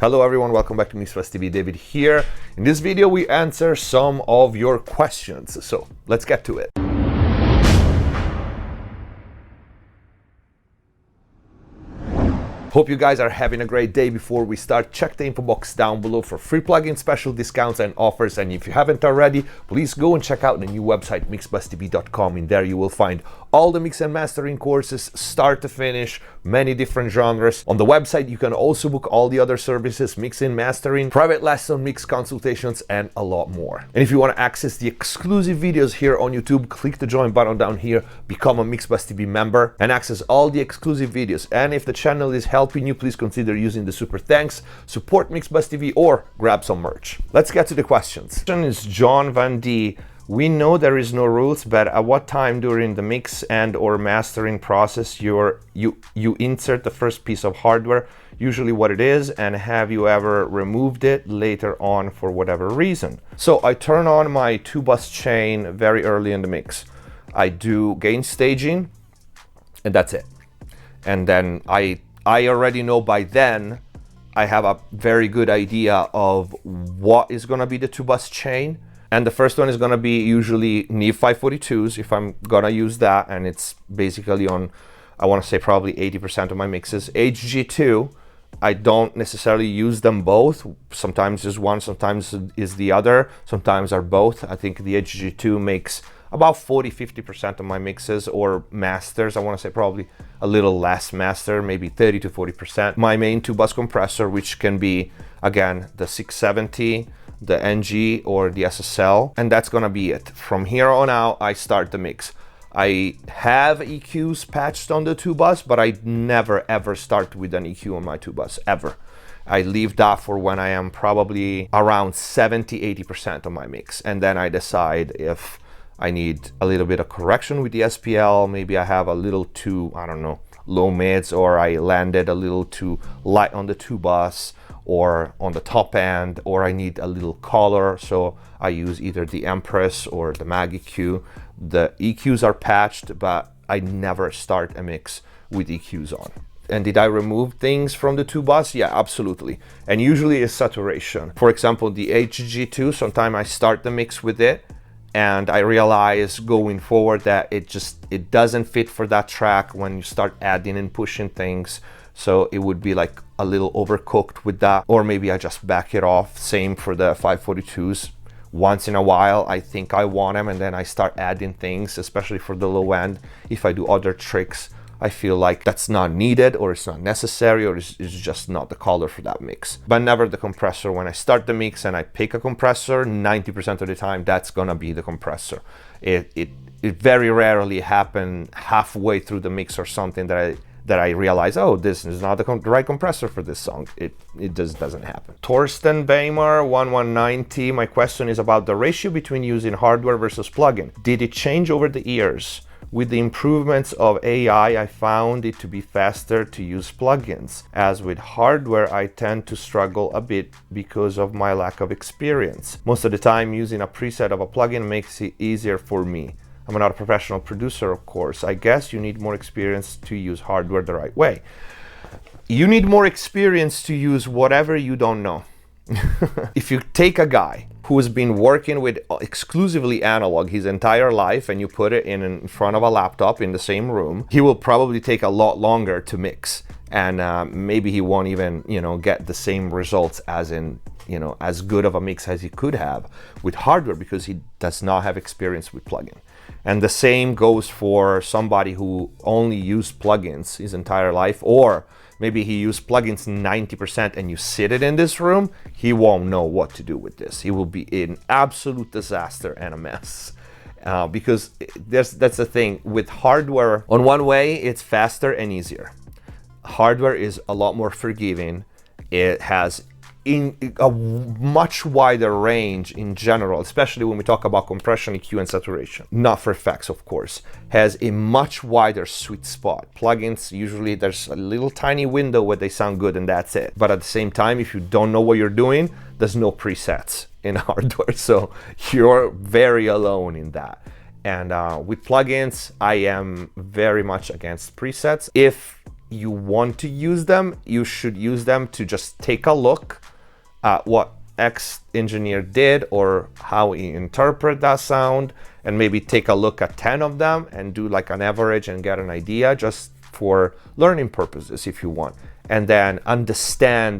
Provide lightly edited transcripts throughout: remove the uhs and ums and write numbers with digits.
Hello everyone, welcome back to McSolaar TV. David here. In this video we answer some of your questions, so let's get to it. Hope you guys are having a great day. Before we start, check the info box down below for free plugin special discounts and offers, and if you haven't already, please go and check out the new website mixbusstv.com. In there you will find all the mix and mastering courses, start to finish, many different genres. On the website you can also book all the other services, mixing, mastering, private lesson, mix consultations, and a lot more. And if you want to access the exclusive videos here on YouTube, click the join button down here, become a MixBusTV member, and access all the exclusive videos. And if the channel is helping you, please consider using the super thanks, support MixBusTV, or grab some merch. Let's get to the questions. Question is John Van D. We know there is no rules, but at what time during the mix and or mastering process you insert the first piece of hardware, usually what it is, and have you ever removed it later on for whatever reason? So I turn on my 2-bus chain very early in the mix. I do gain staging, and that's it. And then I already know by then I have a very good idea of what is gonna be the 2-bus chain. And the first one is gonna be usually Neal 542s if I'm gonna use that, and it's basically on, I wanna say probably 80% of my mixes. HG2, I don't necessarily use them both. Sometimes is one, sometimes is the other, sometimes are both. I think the HG2 makes about 40-50% of my mixes or masters. I wanna say probably a little less master, maybe 30 to 40%. My main 2-bus compressor, which can be, again, the 670, the NG or the SSL, and that's gonna be it. From here on out, I start the mix. I have EQs patched on the 2-bus, but I never ever start with an EQ on my 2-bus, ever. I leave that for when I am probably around 70-80% of my mix, and then I decide if I need a little bit of correction with the SPL. Maybe I have a little too, I don't know, low mids, or I landed a little too light on the 2-bus or on the top end, or I need a little color, so I use either the Empress or the Mag EQ. The EQs are patched, but I never start a mix with EQs on. And did I remove things from the 2-bus? Yeah, absolutely. And usually it's saturation. For example, the HG2, sometimes I start the mix with it, and I realize going forward that it doesn't fit for that track when you start adding and pushing things. So it would be like a little overcooked with that, or maybe I just back it off. Same for the 542s. Once in a while, I think I want them, and then I start adding things, especially for the low end. If I do other tricks, I feel like that's not needed, or it's not necessary, or it's just not the color for that mix. But never the compressor. When I start the mix and I pick a compressor, 90% of the time, that's gonna be the compressor. It very rarely happen halfway through the mix or something that I realize, oh, this is not the right compressor for this song. It just doesn't happen. Torsten Baymar 1190, my question is about the ratio between using hardware versus plugin. Did it change over the years? With the improvements of AI, I found it to be faster to use plugins. As with hardware, I tend to struggle a bit because of my lack of experience. Most of the time, using a preset of a plugin makes it easier for me. I'm not a professional producer, of course. I guess you need more experience to use hardware the right way. You need more experience to use whatever you don't know. If you take a guy who has been working with exclusively analog his entire life and you put it in front of a laptop in the same room, he will probably take a lot longer to mix, and maybe he won't even, get the same results as in, as good of a mix as he could have with hardware, because he does not have experience with plugin. And the same goes for somebody who only used plugins his entire life, or maybe he used plugins 90% and you sit it in this room, he won't know what to do with this. He will be an absolute disaster and a mess. Because that's the thing with hardware. On one way, it's faster and easier. Hardware is a lot more forgiving. It has a much wider range in general, especially when we talk about compression, EQ, and saturation. Not for effects, of course. Has a much wider sweet spot. Plugins, usually there's a little tiny window where they sound good and that's it. But at the same time, if you don't know what you're doing, there's no presets in hardware. So you're very alone in that. And with plugins, I am very much against presets. If you want to use them, you should use them to just take a look at what X engineer did or how he interpret that sound, and maybe take a look at 10 of them and do like an average and get an idea just for learning purposes if you want. And then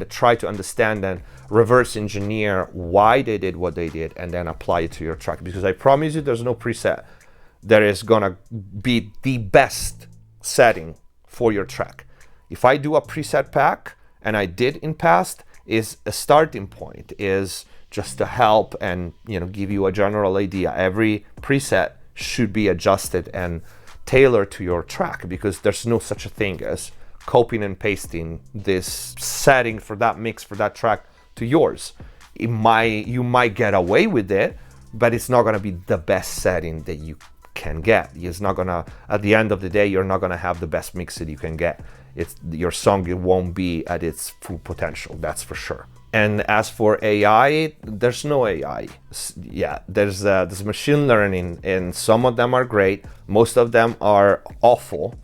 try to understand and reverse engineer why they did what they did, and then apply it to your track. Because I promise you, there's no preset that is gonna be the best setting for your track. If I do a preset pack, and I did in past, is a starting point, is just to help and give you a general idea. Every preset should be adjusted and tailored to your track, because there's no such a thing as copying and pasting this setting for that mix for that track to yours. You might get away with it, but it's not gonna be the best setting that you can get. It's not gonna, at the end of the day, you're not gonna have the best mix that you can get. Your song, it won't be at its full potential, that's for sure. And as for AI, there's no AI. Yeah, there's machine learning, and some of them are great, most of them are awful.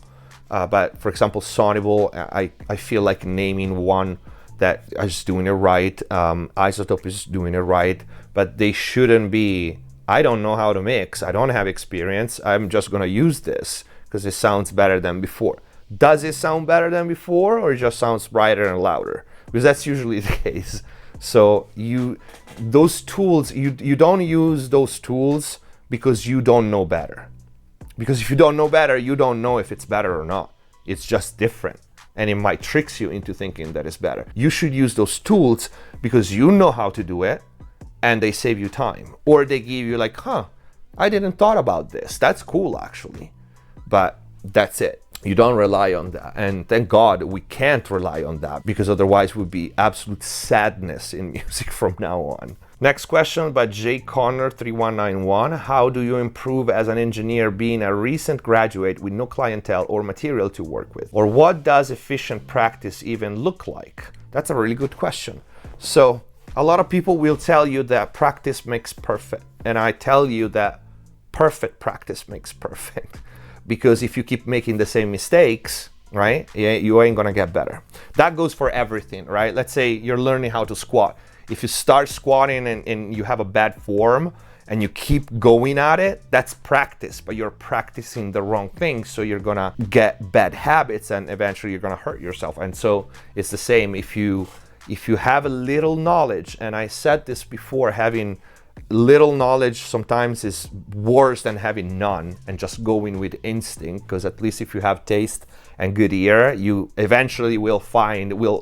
But for example, Sonible, I feel like naming one that is doing it right. Isotope is doing it right, but they shouldn't be. I don't know how to mix, I don't have experience, I'm just gonna use this because it sounds better than before. Does it sound better than before, or it just sounds brighter and louder? Because that's usually the case. So those tools, you don't use those tools because you don't know better. Because if you don't know better, you don't know if it's better or not. It's just different, and it might trick you into thinking that it's better. You should use those tools because you know how to do it, and they save you time, or they give you like, I didn't thought about this. That's cool actually, but that's it. You don't rely on that, and thank God we can't rely on that, because otherwise it would be absolute sadness in music from now on. Next question by J Connor 3191. How do you improve as an engineer being a recent graduate with no clientele or material to work with? Or what does efficient practice even look like? That's a really good question. So a lot of people will tell you that practice makes perfect, and I tell you that perfect practice makes perfect. Because if you keep making the same mistakes, right, you ain't gonna get better. That goes for everything, right? Let's say you're learning how to squat. If you start squatting and you have a bad form and you keep going at it, that's practice, but you're practicing the wrong thing, so you're gonna get bad habits and eventually you're gonna hurt yourself. And so it's the same if you have a little knowledge, and I said this before, having little knowledge sometimes is worse than having none and just going with instinct, because at least if you have taste and good ear, you eventually will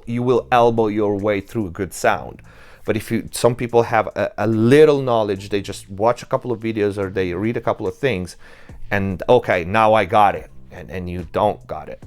you will elbow your way through a good sound. But some people have a little knowledge, they just watch a couple of videos or they read a couple of things and okay, now I got it, and you don't got it.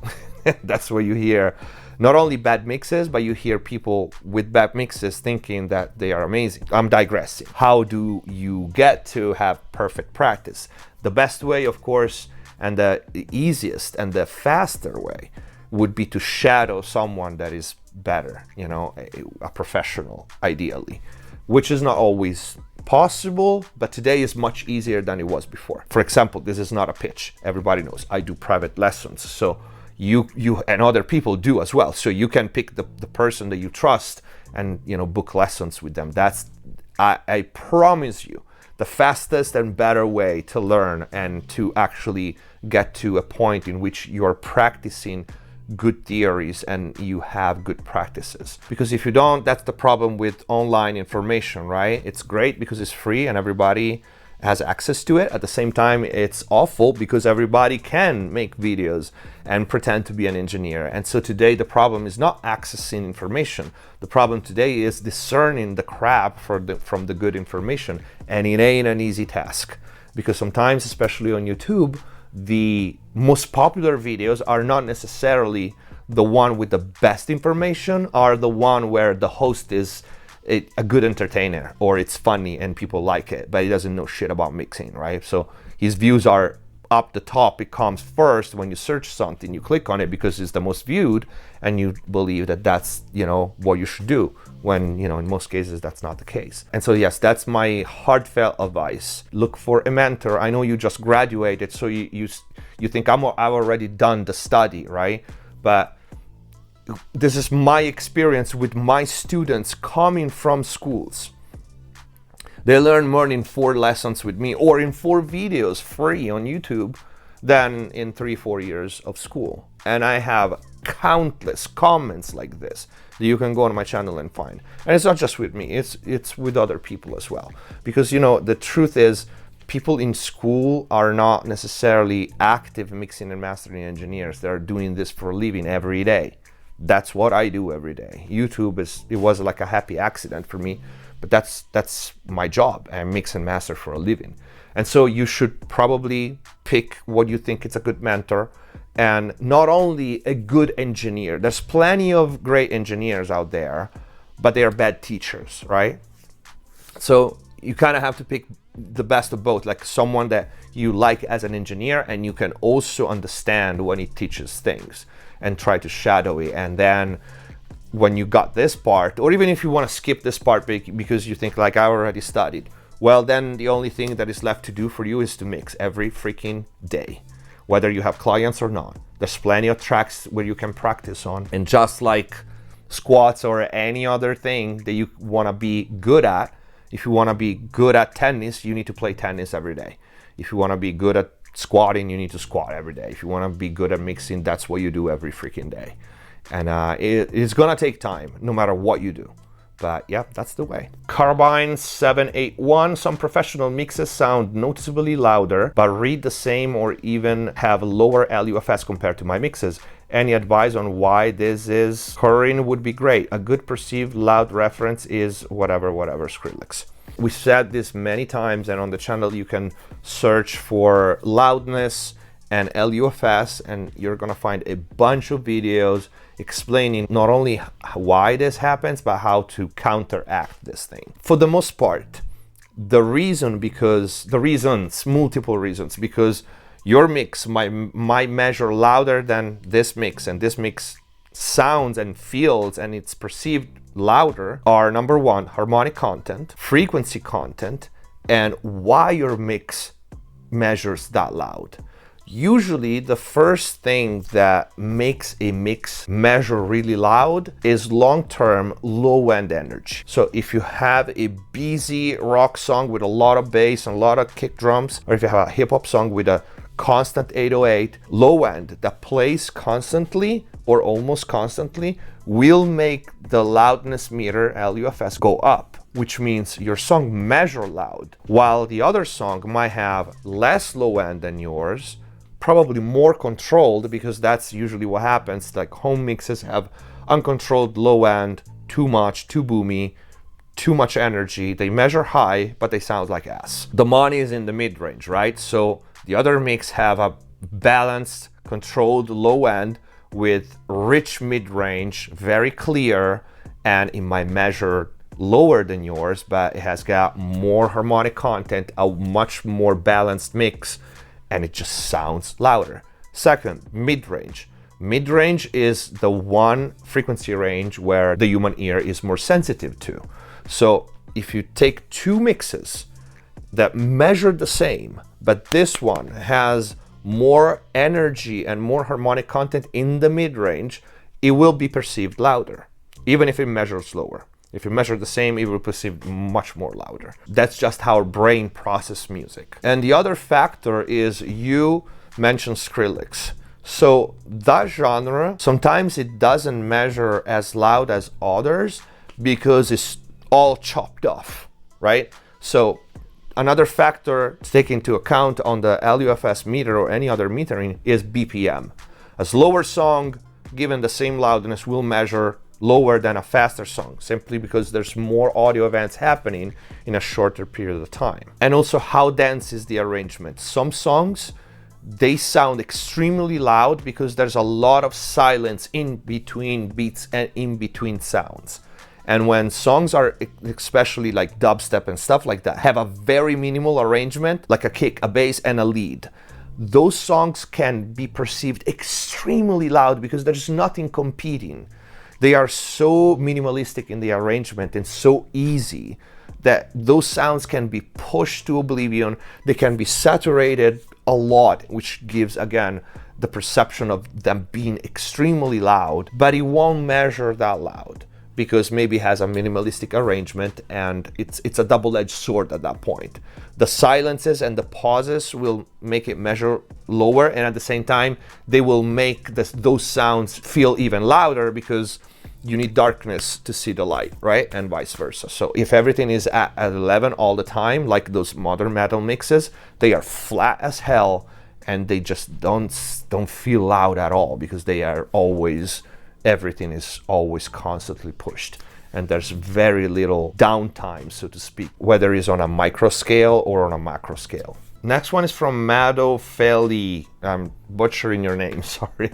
That's where you hear not only bad mixes, but you hear people with bad mixes thinking that they are amazing. I'm digressing. How do you get to have perfect practice? The best way, of course, and the easiest and the faster way would be to shadow someone that is better, a professional, ideally, which is not always possible, but today is much easier than it was before. For example, this is not a pitch. Everybody knows I do private lessons, so you and other people do as well, so you can pick the person that you trust and book lessons with them. That's I promise you the fastest and better way to learn and to actually get to a point in which you're practicing good theories and you have good practices. Because if you don't, that's the problem with online information, right? It's great because it's free and everybody has access to it. At the same time, it's awful because everybody can make videos and pretend to be an engineer. And so today the problem is not accessing information. The problem today is discerning the crap from the good information. And it ain't an easy task, because sometimes, especially on YouTube, the most popular videos are not necessarily the one with the best information, are the one where the host is a good entertainer, or it's funny and people like it, but he doesn't know shit about mixing, right? So his views are up the top. It comes first when you search something, you click on it because it's the most viewed, and you believe that that's what you should do, when in most cases that's not the case. And so yes, that's my heartfelt advice. Look for a mentor. I know you just graduated, so you think I've already done the study, right? But this is my experience with my students coming from schools. They learn more in 4 lessons with me or in 4 videos free on YouTube than in 3-4 years of school. And I have countless comments like this that you can go on my channel and find. And it's not just with me, it's with other people as well. Because, you know, the truth is, people in school are not necessarily active mixing and mastering engineers. They're doing this for a living every day. That's what I do every day. YouTube it was like a happy accident for me, but that's my job. I mix and master for a living. And so you should probably pick what you think is a good mentor, and not only a good engineer. There's plenty of great engineers out there, but they are bad teachers, right? So you kind of have to pick the best of both, like someone that you like as an engineer and you can also understand when he teaches things, and try to shadow it. And then when you got this part, or even if you want to skip this part because you think like, I already studied, well, then the only thing that is left to do for you is to mix every freaking day, whether you have clients or not. There's plenty of tracks where you can practice on. And just like squats or any other thing that you want to be good at, if you want to be good at tennis, you need to play tennis every day. If you want to be good at squatting, you need to squat every day. If you want to be good at mixing, that's what you do every freaking day. And it's gonna take time, no matter what you do. But yeah, that's the way. Carbine 781, some professional mixes sound noticeably louder, but read the same or even have lower LUFS compared to my mixes. Any advice on why this is occurring would be great. A good perceived loud reference is whatever Skrillex. We said this many times, and on the channel you can search for loudness and LUFS, and you're gonna find a bunch of videos explaining not only why this happens, but how to counteract this thing. For the most part, multiple reasons, because your mix might measure louder than this mix, and this mix sounds and feels and it's perceived louder, are number one, harmonic content, frequency content, and why your mix measures that loud. Usually the first thing that makes a mix measure really loud is long-term low-end energy. So if you have a busy rock song with a lot of bass and a lot of kick drums, or if you have a hip-hop song with a constant 808, low end that plays constantly or almost constantly will make the loudness meter, LUFS, go up, which means your song measure loud, while the other song might have less low end than yours, probably more controlled, because that's usually what happens. Like home mixes have uncontrolled low end, too much, too boomy, too much energy. They measure high, but they sound like ass. The money is in the mid range, right? So the other mix have a balanced, controlled low end with rich mid range, very clear, and it might measure lower than yours, but it has got more harmonic content, a much more balanced mix, and it just sounds louder. Second, mid-range. Mid-range is the one frequency range where the human ear is more sensitive to. So if you take two mixes that measure the same, but this one has more energy and more harmonic content in the mid-range, it will be perceived louder, even if it measures lower. If you measure the same, it will perceive much more louder. That's just how our brain processes music. And the other factor is, you mentioned Skrillex. So that genre, sometimes it doesn't measure as loud as others because it's all chopped off, right? So another factor to take into account on the LUFS meter or any other metering is BPM. A slower song, given the same loudness, will measure lower than a faster song, simply because there's more audio events happening in a shorter period of time. And also, how dense is the arrangement? Some songs, they sound extremely loud because there's a lot of silence in between beats and in between sounds. And when songs are, especially like dubstep and stuff like that, have a very minimal arrangement, like a kick, a bass, and a lead, those songs can be perceived extremely loud because there's nothing competing. They are so minimalistic in the arrangement and so easy that those sounds can be pushed to oblivion. They can be saturated a lot, which gives, again, the perception of them being extremely loud, but it won't measure that loud because maybe it has a minimalistic arrangement, and it's a double-edged sword at that point. The silences and the pauses will make it measure lower, and at the same time, they will make those sounds feel even louder because you need darkness to see the light, right? And vice versa. So if everything is at 11 all the time, like those modern metal mixes, they are flat as hell, and they just don't feel loud at all because they are always, everything is always constantly pushed, and there's very little downtime, so to speak, whether it's on a micro scale or on a macro scale. Next one is from Mado Feli. I'm butchering your name, sorry.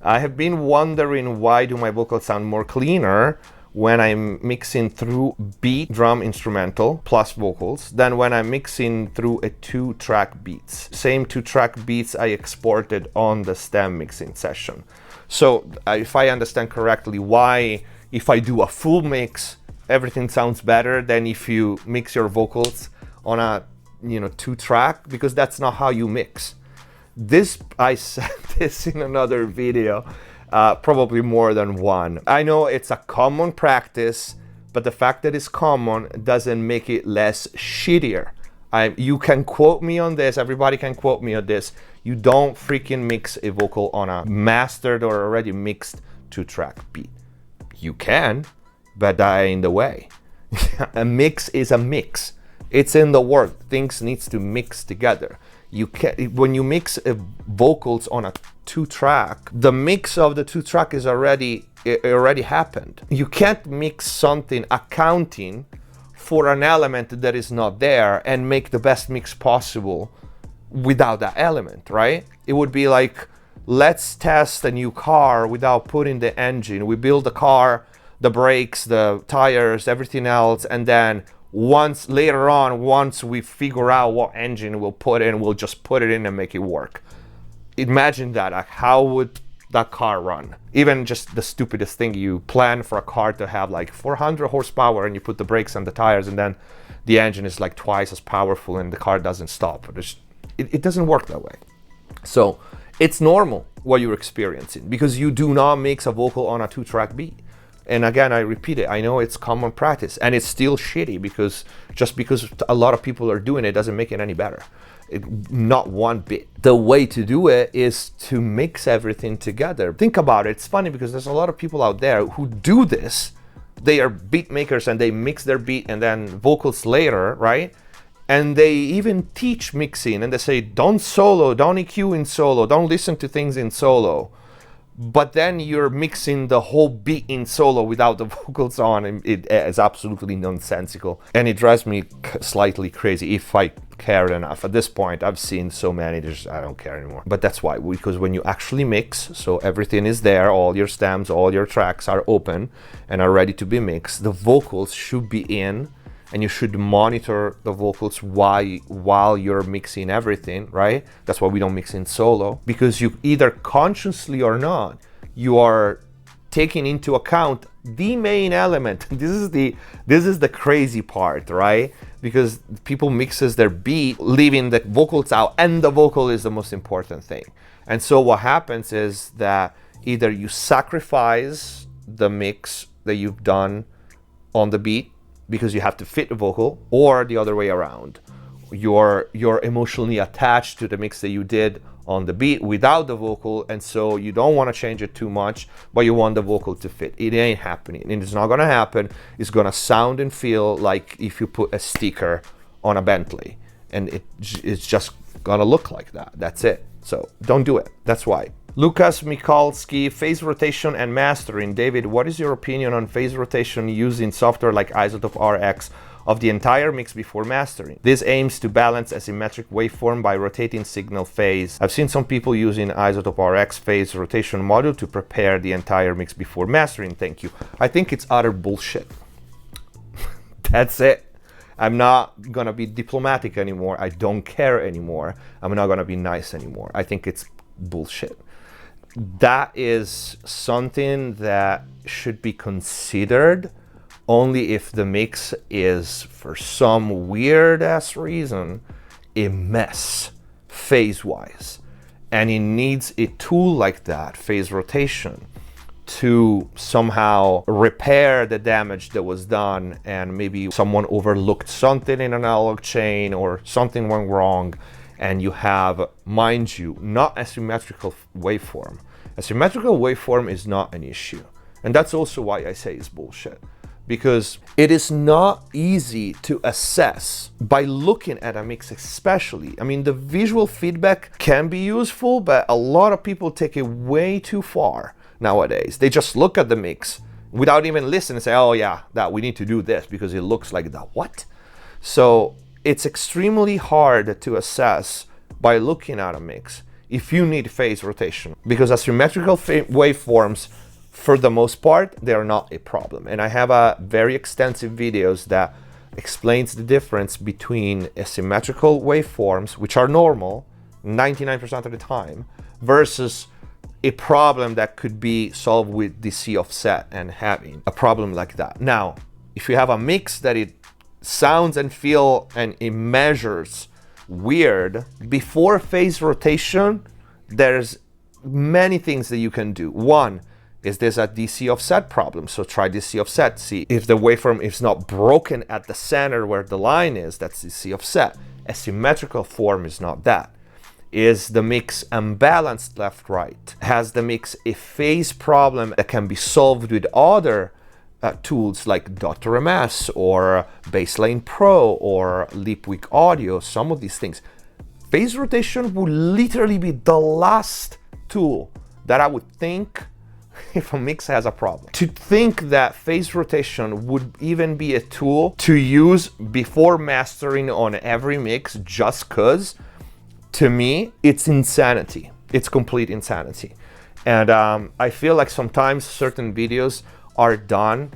I have been wondering, why do my vocals sound more cleaner when I'm mixing through beat, drum, instrumental plus vocals than when I'm mixing through a 2-track beats. Same 2-track beats I exported on the stem mixing session. So if I understand correctly, why if I do a full mix, everything sounds better than if you mix your vocals on a 2-track, because that's not how you mix. I said this in another video, probably more than one. I know it's a common practice, but the fact that it's common doesn't make it less shittier. You can quote me on this, everybody can quote me on this. You don't freaking mix a vocal on a mastered or already mixed 2-track beat. You can, but that ain't the way. A mix is a mix. It's in the word. Things needs to mix together. You can, when you mix vocals on a 2-track, the mix of the 2-track is already happened. You can't mix something accounting for an element that is not there and make the best mix possible without that element, right? It would be like, let's test a new car without putting the engine. We build the car, the brakes, the tires, everything else, and then later on, once we figure out what engine we'll put in, we'll just put it in and make it work. Imagine that. How would that car run? Even just the stupidest thing, you plan for a car to have like 400 horsepower and you put the brakes on the tires, and then the engine is like twice as powerful and the car doesn't stop. It doesn't work that way. So it's normal what you're experiencing because you do not mix a vocal on a 2-track beat. And again, I repeat it, I know it's common practice and it's still shitty because just because a lot of people are doing it doesn't make it any better. Not one bit. The way to do it is to mix everything together. Think about it. It's funny because there's a lot of people out there who do this. They are beat makers and they mix their beat and then vocals later, right? And they even teach mixing and they say, don't solo, don't EQ in solo, don't listen to things in solo. But then you're mixing the whole beat in solo without the vocals on, and it is absolutely nonsensical. And it drives me slightly crazy if I care enough. At this point, I've seen so many, I don't care anymore. But that's why, because when you actually mix, so everything is there, all your stems, all your tracks are open and are ready to be mixed, the vocals should be in, and you should monitor the vocals while you're mixing everything, right? That's why we don't mix in solo, because you either consciously or not, you are taking into account the main element. This is the crazy part, right? Because people mixes their beat, leaving the vocals out, and the vocal is the most important thing. And so what happens is that either you sacrifice the mix that you've done on the beat, because you have to fit the vocal, or the other way around. You're emotionally attached to the mix that you did on the beat without the vocal, and so you don't want to change it too much, but you want the vocal to fit. It ain't happening, and it's not gonna happen. It's gonna sound and feel like if you put a sticker on a Bentley, and it's just gonna look like that. That's it. So don't do it. That's why. Lucas Mikalski, phase rotation and mastering. David, what is your opinion on phase rotation using software like Isotope RX of the entire mix before mastering? This aims to balance asymmetric waveform by rotating signal phase. I've seen some people using Isotope RX phase rotation module to prepare the entire mix before mastering. Thank you. I think it's utter bullshit. That's it. I'm not gonna be diplomatic anymore. I don't care anymore. I'm not gonna be nice anymore. I think it's bullshit. That is something that should be considered only if the mix is, for some weird ass reason, a mess phase-wise. and it needs a tool like that, phase rotation, to somehow repair the damage that was done, and maybe someone overlooked something in an analog chain or something went wrong, and you have, mind you, not a symmetrical waveform. A symmetrical waveform is not an issue. And that's also why I say it's bullshit. Because it is not easy to assess by looking at a mix especially. I mean, the visual feedback can be useful, but a lot of people take it way too far nowadays. They just look at the mix without even listening and say, oh yeah, that we need to do this because it looks like that. What? So it's extremely hard to assess by looking at a mix if you need phase rotation, because asymmetrical waveforms, for the most part, they're not a problem. And I have a very extensive videos that explains the difference between asymmetrical waveforms, which are normal 99% of the time, versus a problem that could be solved with DC offset and having a problem like that. Now, if you have a mix that it sounds and feel and it measures weird, before phase rotation, there's many things that you can do. One, is there's a DC offset problem? So try DC offset, see if the waveform is not broken at the center where the line is, that's DC offset. A symmetrical form is not that. Is the mix unbalanced left-right? Has the mix a phase problem that can be solved with other tools like Dr. MS or Baseline Pro or Leapweak Audio, some of these things? Phase rotation would literally be the last tool that I would think if a mix has a problem. To think that phase rotation would even be a tool to use before mastering on every mix just cause, to me, it's insanity. It's complete insanity. And I feel like sometimes certain videos are done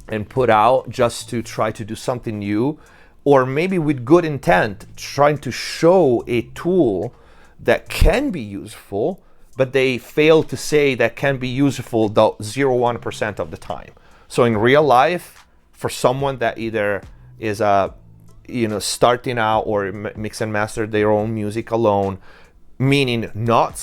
and put out just to try to do something new, or maybe with good intent, trying to show a tool that can be useful, but they fail to say that can be useful the 0.1% of the time. So in real life, for someone that either is starting out or mix and master their own music alone, meaning not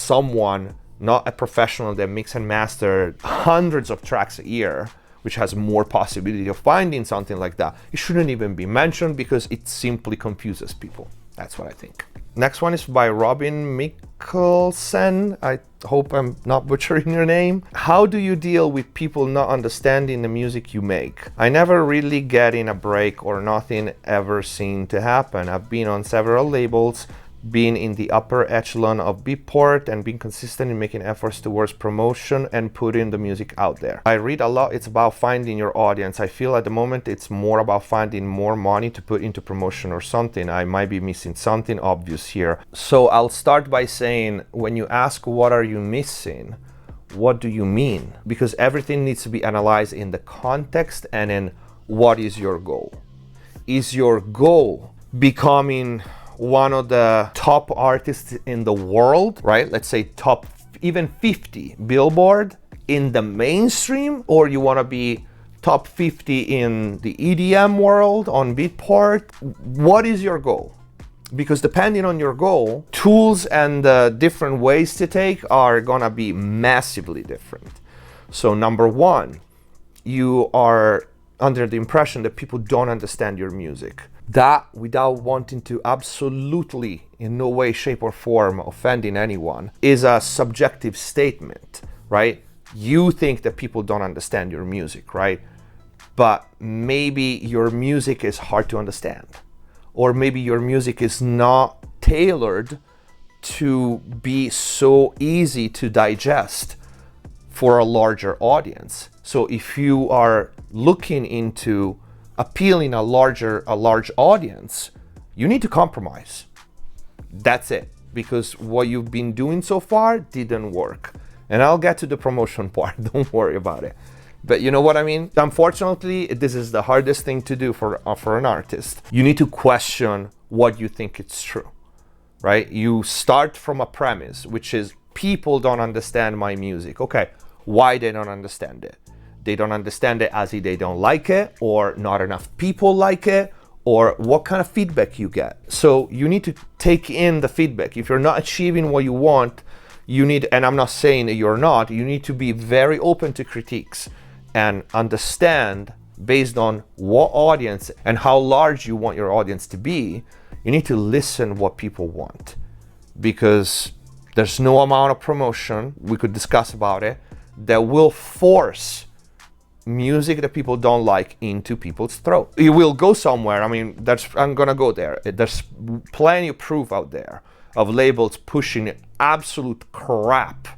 a professional that mix and master hundreds of tracks a year, which has more possibility of finding something like that, it shouldn't even be mentioned because it simply confuses people. That's what I think. Next one is by Robin Mikkelsen. I hope I'm not butchering your name. How do you deal with people not understanding the music you make? I never really getting a break or nothing ever seemed to happen. I've been on several labels, been in the upper echelon of Beatport, and been consistent in making efforts towards promotion and putting the music out there. I read a lot, it's about finding your audience. I feel at the moment it's more about finding more money to put into promotion or something. I might be missing something obvious here. So I'll start by saying, when you ask what are you missing, what do you mean? Because everything needs to be analyzed in the context and in what is your goal. Is your goal becoming one of the top artists in the world, right? Let's say top even 50 Billboard in the mainstream, or you want to be top 50 in the EDM world on Beatport? What is your goal? Because depending on your goal, tools and different ways to take are gonna be massively different. So number one, you are under the impression that people don't understand your music. That, without wanting to absolutely in no way, shape or form offending anyone, is a subjective statement, right? You think that people don't understand your music, right? But maybe your music is hard to understand, or maybe your music is not tailored to be so easy to digest for a larger audience. So if you are looking into appealing a large audience, you need to compromise. That's it, because what you've been doing so far didn't work. And I'll get to the promotion part, don't worry about it. But you know what I mean? Unfortunately, this is the hardest thing to do for an artist. You need to question what you think it's true, right? You start from a premise, which is people don't understand my music. Okay, why they don't understand it? They don't understand it as if they don't like it, or not enough people like it, or what kind of feedback you get. So you need to take in the feedback. If you're not achieving what you want, you need, and I'm not saying that you're not, you need to be very open to critiques and understand based on what audience and how large you want your audience to be. You need to listen what people want, because there's no amount of promotion, we could discuss about it, that will force music that people don't like into people's throat. You will go somewhere. I mean, I'm gonna go there. There's plenty of proof out there of labels pushing absolute crap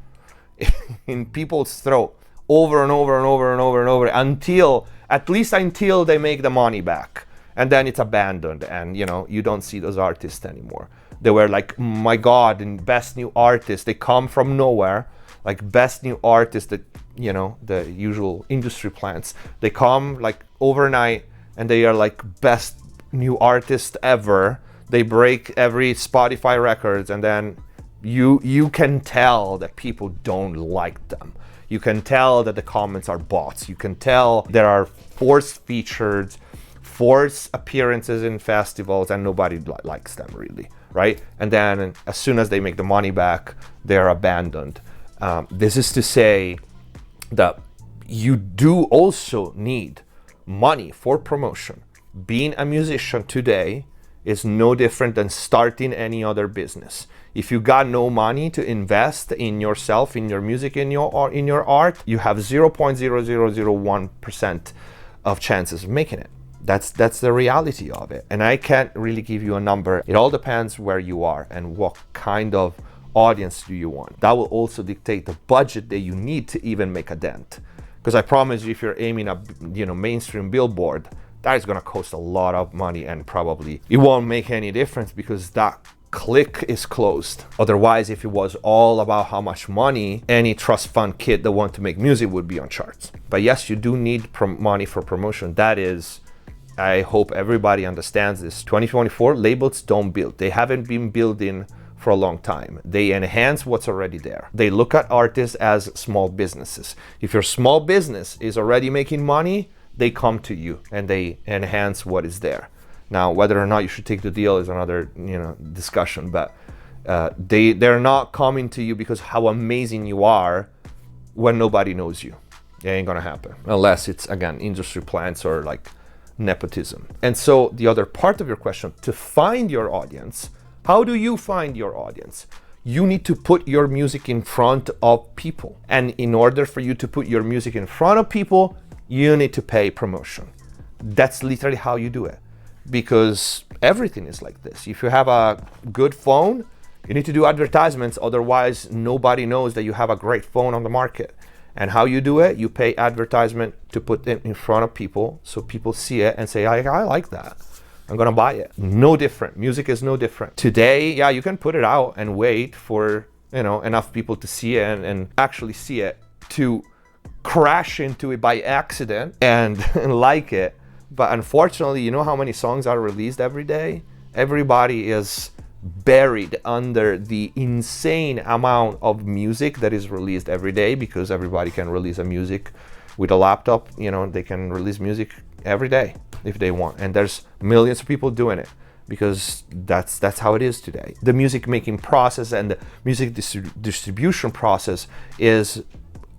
in people's throat over and over and over and over and over until, at least until they make the money back, and then it's abandoned, and you don't see those artists anymore. They were like, my God, and best new artists. They come from nowhere, like best new artists that, the usual industry plants. They come like overnight and they are like best new artist ever. They break every Spotify records, and then you can tell that people don't like them. You can tell that the comments are bots. You can tell there are forced features, forced appearances in festivals, and nobody likes them really, right? And then as soon as they make the money back, they're abandoned. This is to say that you do also need money for promotion. Being a musician today is no different than starting any other business. If you got no money to invest in yourself, in your music, in your art, you have 0.0001% of chances of making it. That's the reality of it. And I can't really give you a number. It all depends where you are and what kind of audience do you want. That will also dictate the budget that you need to even make a dent. Because I promise you, if you're aiming at mainstream Billboard, that is gonna cost a lot of money, and probably it won't make any difference because that click is closed. Otherwise, if it was all about how much money, any trust fund kid that want to make music would be on charts. But yes, you do need money for promotion. That is, I hope everybody understands this. 2024, labels don't build. They haven't been building for a long time. They enhance what's already there. They look at artists as small businesses. If your small business is already making money, they come to you and they enhance what is there. Now, whether or not you should take the deal is another discussion, but they're not coming to you because how amazing you are when nobody knows you. It ain't gonna happen unless it's, again, industry plants or like nepotism. And so the other part of your question, to find your audience, how do you find your audience? You need to put your music in front of people. And in order for you to put your music in front of people, you need to pay promotion. That's literally how you do it. Because everything is like this. If you have a good phone, you need to do advertisements. Otherwise, nobody knows that you have a great phone on the market. And how you do it, you pay advertisement to put it in front of people so people see it and say, I like that. I'm gonna buy it. No different. Music is no different. Today, yeah, you can put it out and wait for enough people to see it and actually see it, to crash into it by accident and like it. But unfortunately, you know how many songs are released every day? Everybody is buried under the insane amount of music that is released every day, because everybody can release a music with a laptop. They can release music every day if they want, and there's millions of people doing it because that's how it is today. The music making process and the music distribution process is,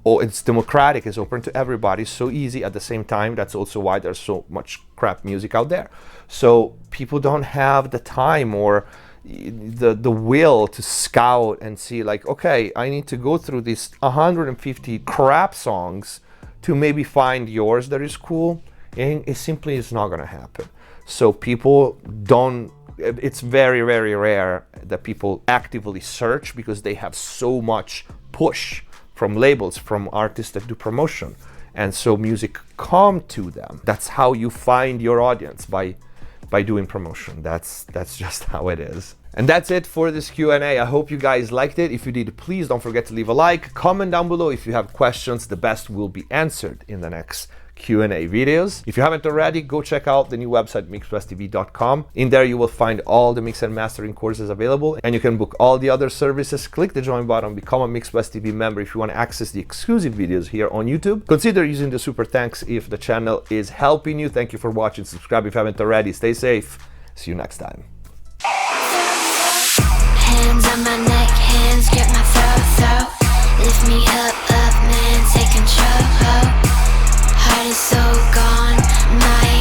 it's democratic, it's open to everybody, so easy. At the same time, that's also why there's so much crap music out there. So people don't have the time or the will to scout and see like, okay, I need to go through these 150 crap songs to maybe find yours that is cool. And it simply is not gonna happen. So people don't, it's very, very rare that people actively search because they have so much push from labels, from artists that do promotion. And so music come to them. That's how you find your audience, by doing promotion. That's just how it is. And that's it for this Q&A. I hope you guys liked it. If you did, please don't forget to leave a like, comment down below if you have questions. The best will be answered in the next Q&A videos. If you haven't already, go check out the new website mixbusstv.com. In there you will find all the mix and mastering courses available, and you can book all the other services. Click the join button, become a MixBustTV member if you want to access the exclusive videos here on YouTube. Consider using the super thanks if the channel is helping you. Thank you for watching. Subscribe if you haven't already. Stay safe. See you next time. Hands on my neck, hands grip my throat. Lift me up, man, take control. Heart is so gone, my